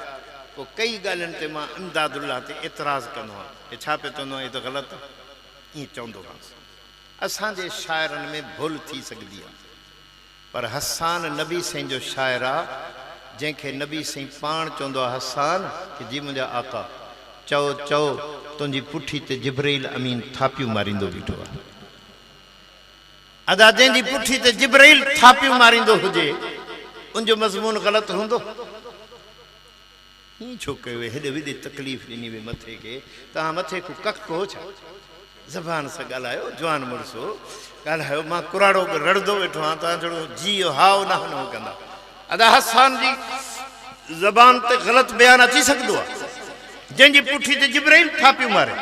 पोइ कई ॻाल्हियुनि ते मां इमदादुल्ला ते एतिराज़ कंदो आहियां हे छा पियो चवंदो आहे, इहो त ग़लति आहे, ईअं चवंदो हुआसीं। असांजे शाइरनि में भुल थी सघंदी आहे, पर हसान नबी साईं जो शाइर आहे, जंहिंखे नबी साईं पाण चवंदो आहे हसान कि जी मुंहिंजा आका चओ चओ तुंहिंजी पुठी ते जिब्राइल अमीन थापियूं मारींदो बीठो आहे। अदा जंहिंजी पुठी ते जिब्राइल थापियूं मारींदो हुजे उनजो मज़मून ग़लति हूंदो? हीअं छो कयो हेॾे वेॾे तकलीफ़ ॾिनी वे मथे खे, तव्हां मथे को कक हो छा? ज़बान सां ॻाल्हायो, जवान मुड़िसो ॻाल्हायो। मां कुराड़ो रड़ंदो वेठो आहियां, तव्हां थोरो जी हाव न न कंदा। अदा हसान जी ज़बान ते ग़लति बयानु अची सघंदो आहे, जंहिंजी पुठी ते जिब्राइल थापियूं मारे।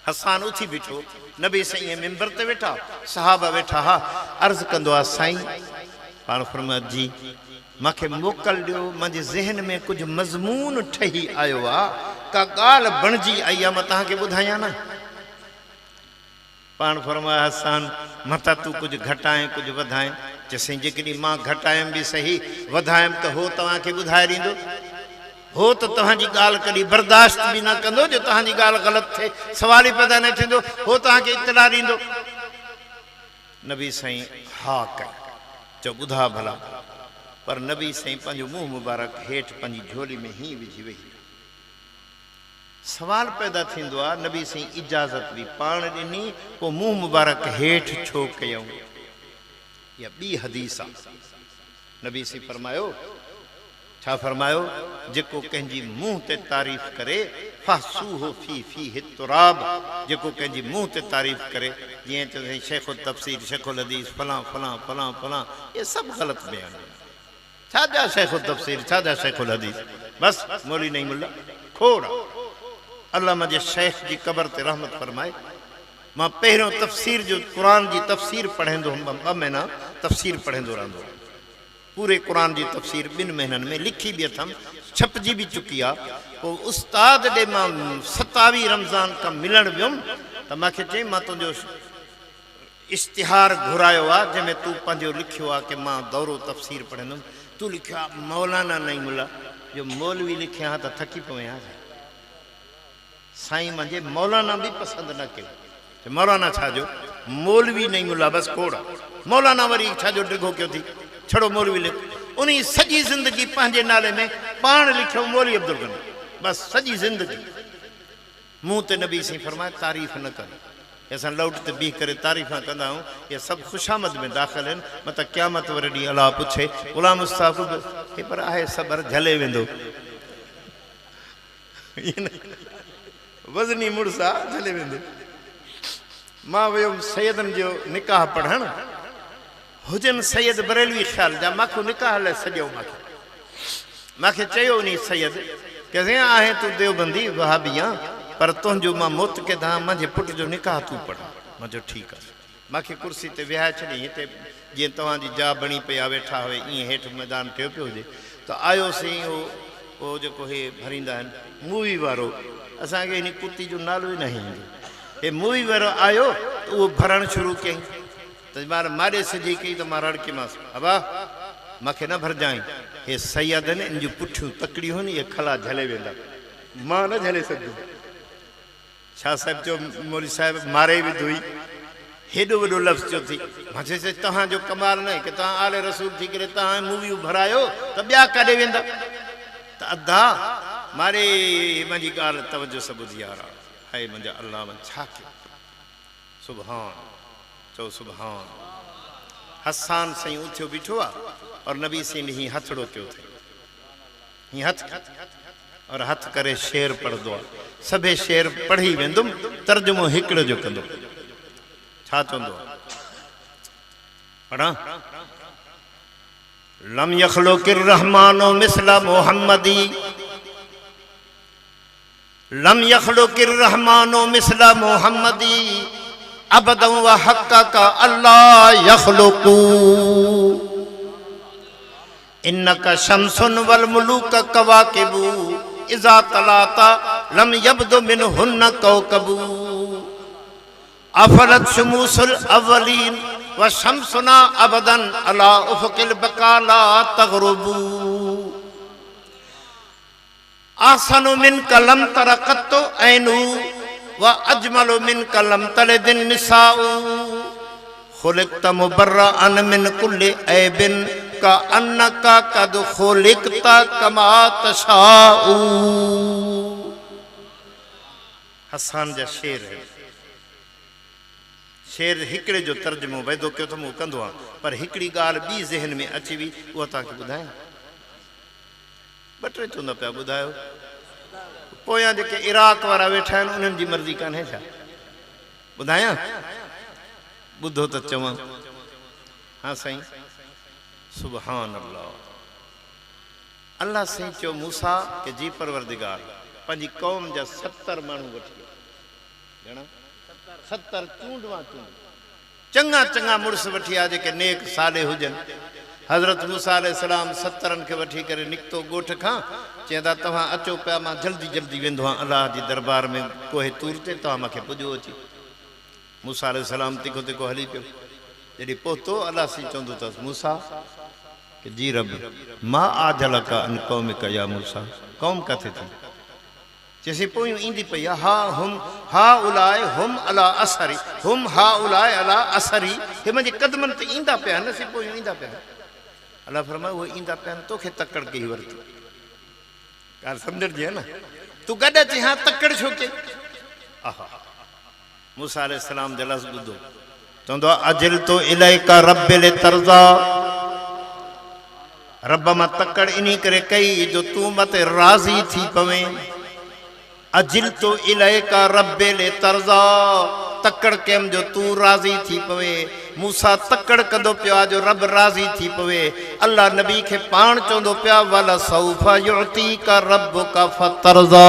हसान उथी बीठो, नबी साईं मिंबर ते वेठा, सहाबा वेठा हा, अर्ज़ु कंदो आहे साईं पाण फरमायो जी मूंखे मोकल ॾियो, मुंहिंजे ज़हन में कुझु मज़मून ठही आयो आहे, का ॻाल्हि बणिजी आई आहे, मां तव्हांखे ॿुधायां न। पाण फरमाया हसान मता तूं कुझु घटाए कुझु वधाए, चइसई जेकॾहिं मां घटायमि बि सही वधायमि त हो तव्हांखे ॿुधाए ॾींदो, हो त तव्हांजी ॻाल्हि कॾहिं बर्दाश्त बि न कंदो जो तव्हांजी ॻाल्हि ग़लति थिए, सवाल ई पैदा न थींदो, हो तव्हांखे इतला ॾींदो। नबी साईं हा कई, चओ ॿुधा भला। पर नबी साईं पंहिंजो मुंहुं मुबारक हेठि पंहिंजी झोली में हीअं विझी वेही। सवाल पैदा थींदो आहे, नबी साईं इजाज़त बि पाण ॾिनी, पोइ मुंहुं मुबारक हेठि छो कयऊं? इहा ॿी हदीस आहे। नबी साईं फरमायो, छा फरमायो? जेको कंहिंजी मुंहुं ते तारीफ़ करे फसूहो फी फी तुराब, जेको कंहिंजी मुंहुं ते तारीफ़ करे, जीअं चवंदा शेखुल तफ़सीर शेखुल हदीस फलां फलां फलां फलां, इहे सभु ग़लति बयान। छा जा शेखुल तफ़सीर, छा जा शेखुल हदीस, बसि मौली नहीं मुल्ला खोड़। अल्लाह मुंहिंजे शेख जी क़बर ते रहमत फरमाए। मां पहिरियों तफ़सीर जो क़ुरान जी तफ़सीर पढ़ंदो हुउमि, 2 महीना तफ़सीर पढ़ंदो रहंदो। पूरे क़ुरान जी तफ़सीर 2 महीननि में लिखी बि अथमि, छपजी बि चुकी आहे। पोइ उस्ताद ॾे मां 27 रमज़ान खां मिलणु वियुमि त मूंखे चई मां तुंहिंजो इश्तिहार घुरायो आहे, जंहिंमें तूं पंहिंजो लिखियो आहे कि मां दौरो तफ़सीर पढ़ंदुमि। तूं लिखियो आहे मौलाना नहीं मुल्ला, जो मौलवी लिखिया हा त थकी पवे हा। साईं मुंहिंजे मौलाना बि पसंदि न कयो, मौलाना छा जो मौलवी नहीं मुल्ला, बसि खोड़। मौलाना वरी छा जो डिघो कयो थी, छड़ो मौलवी लिख। उन सॼी ज़िंदगी पंहिंजे नाले में पाण लिखियो मौलवी अब्दुल गनी, बसि सॼी ज़िंदगी। मुंहुं ते नबी साईं फरमाए तारीफ़ न कर। असां लौट ते बीह करे तारीफ़ा कंदा आहियूं, इहे सभु ख़ुशामद में दाख़िल आहिनि। मतिलबु क़यामत वारे ॾींहुं अलाह पुछे ग़ुलाम मुस्तफ़ा हे पर आहे सबर झले वेंदो, वज़नी मुड़ुस आहे झले वेंदो। मां वियुमि सैयदनि जो निकाह पढ़णु, हुजनि सैयद बरेलवी ख़्याल जा, मूंखे निकाह लाइ सॼो मूंखे चयो उन सैयद कि आहे तूं देवबंदी वहाबिया, पर तुंहिंजो मां मुत के दा मुंहिंजे पुट जो निकाह तूं पढ़। मां चयो ठीकु आहे। मूंखे कुर्सी ते विहाए छॾी, हिते जीअं तव्हांजी जा बणी पिया वेठा हुए ईअं हेठि मैदान ठहियो पियो हुजे। त आयोसीं उहो जेको हे भरींदा आहिनि मूवी वारो, असांखे हिन कुती जो नालो ई न ईंदो। हे मूवी वारो आयो त उहो भरणु शुरू कयईं, त मारे सॼी कई त मां रड़कीमांसि, अबा मूंखे न भरजाई, हे सैयद आहिनि, इन जूं पुठियूं तकड़ियूं आहिनि, इहे खला झले वेंदा, मां न झले सघंदुमि। छा साहिबु चयो मौली साहिब मारे बि धोई, हेॾो वॾो लफ़्ज़ चयो थी। मां चयोसि तव्हांजो कमाल न आहे कि तव्हां आले रसूल थी करे तव्हां मूवियूं भरायो त ॿिया काॾे वेंदा। त अदा मारे मुंहिंजी ॻाल्हि तवजो सां ॿुधी यार, हाय मुंहिंजा अल्लाह छा कयो, सुभान, चओ सुभान। हसान साईं उथियो बीठो आहे और नबी साईं ने हीअं हथड़ो कयो अथई, हीअं हथ और हथ करे शेर पढ़ंदो आहे। सभे शेर पढ़ी वेंदुमि, तर्जुमो हिकिड़ो जो कंदो। छा चवंदो आहे पढ़ां? लम यखलुकिर रहमानो मिसला मोहम्मदी, लम यखलुकिर रहमानो मिसला मोहम्मदी, अबदम व हक्का अल्लाह यखलुकू, इन्नका शम्सुन वल मुलूक कवाकिबू, इज़ा तलाता लम यब्दु मिनहुन्न कौकबू, अफलत शुमूसुल अव्वलीन व शम्सुना अबदन अला उफुकिल बकाला तगरुबू। आसनु मिन कलम तरकतो ऐनु व अजमलु मिन कलम तलदिन निसाउ खुलिकत मुबर्रअन मिन कुल्ली ऐबिन का अन्नका कद खुलिकत कमा तशाउ। हसन जा शेर है। शेर हिकड़े जो तर्जुमो वैदो कयो त मूं कंदो आहियां, पर हिकड़ी ॻाल्हि ॿी ज़हन में अची हुई, उहा तव्हांखे ॿुधायां। ॿ टे चवंदा पिया ॿुधायो, पोयां जेके इराक वारा वेठा आहिनि उन्हनि जी मर्ज़ी कान्हे छा? ॿुधायां? ॿुधो त चवां। हाँ साईं, सुभान अल्लाह। अल्लाह साईं चयो मूसा के जी परवरदिगार पंहिंजी क़ौम जा 70 माण्हू वठी घणा 70 चूंडवा चङा चङा मुड़ुस वठी आ जेके नेक साले हुजनि। हज़रत मूसा अलैहिस्सलाम 70 खे वठी करे निकितो ॻोठ खां, चवंदा तव्हां अचो पिया, मां जल्दी जल्दी वेंदो आहियां अलाह जी दरबार में कोहे तूर ते, तव्हां मूंखे पुॼो अची। मूसा अलैहिस्सलाम तिको तिको हली पियो। जॾहिं पहुतो अलाह साईं चवंदो अथसि मूसा कि जी रब मां आजलका अन क़ौमिका या मूसा, क़ौम किथे थी? चइसि पोयूं ईंदी पई आहे, हा उलाए हुम अला असरी, हुम हा उलाए अला असरी। हे मुंहिंजे कदमनि ते ईंदा पिया आहिनि, सी पोयूं ईंदा पिया आहिनि। अल्लाह फरमाए उहे ईंदा पिया आहिनि, तोखे तकड़ कई वरिती। ॻाल्हि सम्झिजे है न, तूं गॾु अची हा तकड़ छो कई? आहा मूसा अलैहिस्सलाम जो लफ़्ज़ ॿुधो, चवंदो आहे अजिल तो इलैका रब्बि लितर्ज़ा, रब मां तकड़ इन करे कई जो तूं मते राज़ी थी पवे। अजिल तो इलैका रब्बि लितर्ज़ा, तकड़ कयमि जो तूं राज़ी थी पवे। मूसा तकड़ कंदो पियो आहे जो रब राज़ी थी पवे। अल्लाह नबी खे पाण चवंदो पिया वला सौफा युअतीका रब्बुका फतर्ज़ा।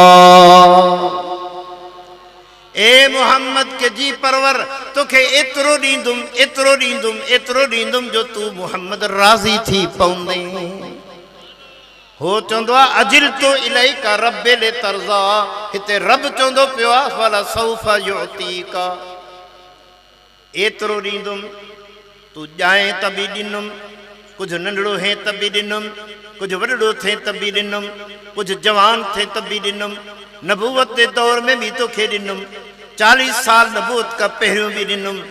ए मोहम्मद के जी परवर तोखे एतिरो ॾींदुमि, एतिरो ॾींदुमि, एतिरो ॾींदुमि जो तूं मोहम्मद राज़ी थी पवंदे। हो चवंदो आहे अजिल तो इलैका रब्बि लितर्ज़ा, हिते रब चवंदो पियो आहे वला सौफा युअतीका, एतिरो ॾींदुमि, तूं ॼाए त बि ॾींदुमि, कुझु नंढड़ो हे त बि ॾींदुमि, कुझु वॾड़ो थिए त बि ॾींदुमि, कुझु जवान थिए त बि ॾींदुमि। नबूवत जे दौर में बि तोखे ॾिनुमि, 40 साल नबूवत खां पहिरियों बि ॾिनुमि,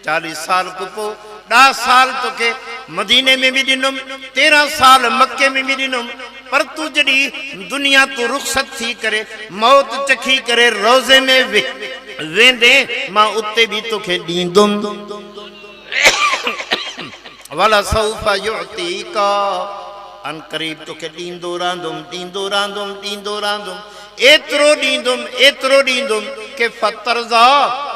40 साल खां पोइ 10 साल तोखे मदीने में बि ॾिनुमि, 13 साल मके में बि ॾिनुमि। पर तूं जॾहिं दुनिया तूं रुख़सत थी करे मौत चखी करे रोज़े में वेंदे, मां उते बि तोखे ॾींदुमि। वला सौफा युअतीका, अन क़रीब तोखे ॾींदो रहंदुमि, ॾींदो रहंदुमि, ॾींदो रहंदुमि, एतिरो ॾींदुमि, एतिरो ॾींदुमि के फतर्ज़ा,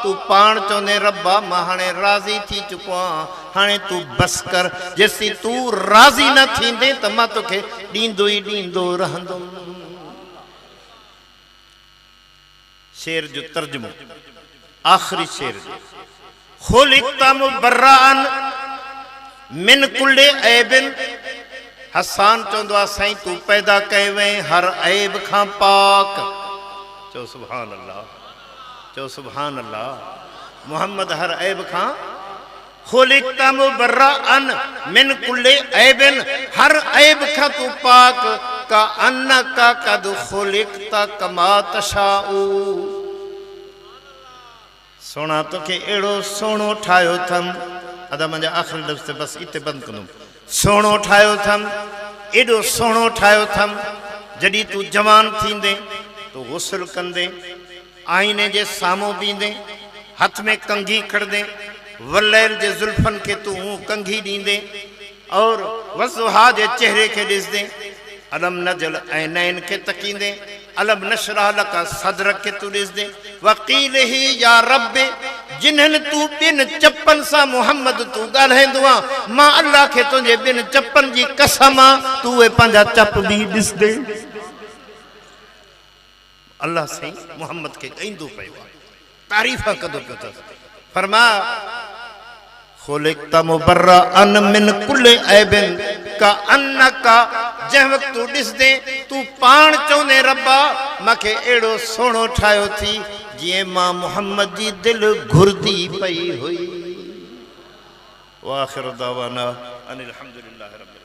तूं पाण चवंदे रब्बा मां हाणे राज़ी थी चुको आहियां, हाणे तूं बस कर। जेसीं तूं राज़ी न थींदे त मां तोखे ॾींदो ई ॾींदो रहंदुमि। शेर जो तर्जुमो आख़िरी शेर जो, खुलिक़त मुबर्रअन मिन कुल्ली ऐबिन। हसान चवंदो आहे साईं तूं पैदा कयो वएं हर ऐब खां पाक। चओ सुभान अल्लाह, चओ सुभान अल्लाह। मोहम्मद हर ऐब खां, खुलिक़त मुबर्रअन मिन कुल्ली ऐबिन, हर ऐब खां तूं पाक। का अन्नका कद खुलिक़त कमा तशाउ, सोना तोखे अहिड़ो सोणो ठाहियो अथमि। अदा मुंहिंजा आख़िरी लफ़्ज़ ते बसि इते बंदि कंदुमि। सोणो ठाहियो अथमि, एॾो सोणो ठाहियो अथमि, जॾहिं तूं जवान थींदे तूं गुस्ल कंदे, आईने जे साम्हूं बीहंदे, हथ में कंघी खणंदे, वलैल जे ज़ुल्फनि खे तूं कंघी ॾींदे और वज़ुहा जे चेहरे खे ॾिसंदे, अलम नजल ऐनैन खे तकींदे, अलम नशरह लका सदरक खे तूं ॾिसंदे। वकील ही या रब, जिन्हनि तूं ॿिन चपनि सां मोहम्मद तूं ॻाल्हाईंदो आहे, मां अल्लाह खे तुंहिंजे ॿिन चपनि जी कसम आहे, तूं उहे पंहिंजा चप बि ॾिसंदे। अल्लाह साईं मोहम्मद खे ॻाईंदो पियो आहे, तारीफ़ कंदो पियो अथसि। फरमा खुलिक़त मुबर्रअन मिन कुल्ली ऐबिन का अन्नका, जंहिं वक़्तु तूं ॾिसंदे तूं पाण चवंदे रब्बा मूंखे अहिड़ो सोणो ठाहियो थी जीअं मां मोहम्मद जी दिलि घुरदी पई हुई। वाखिर दावाना अनिल हम्दुलिल्लाहि रब्बिल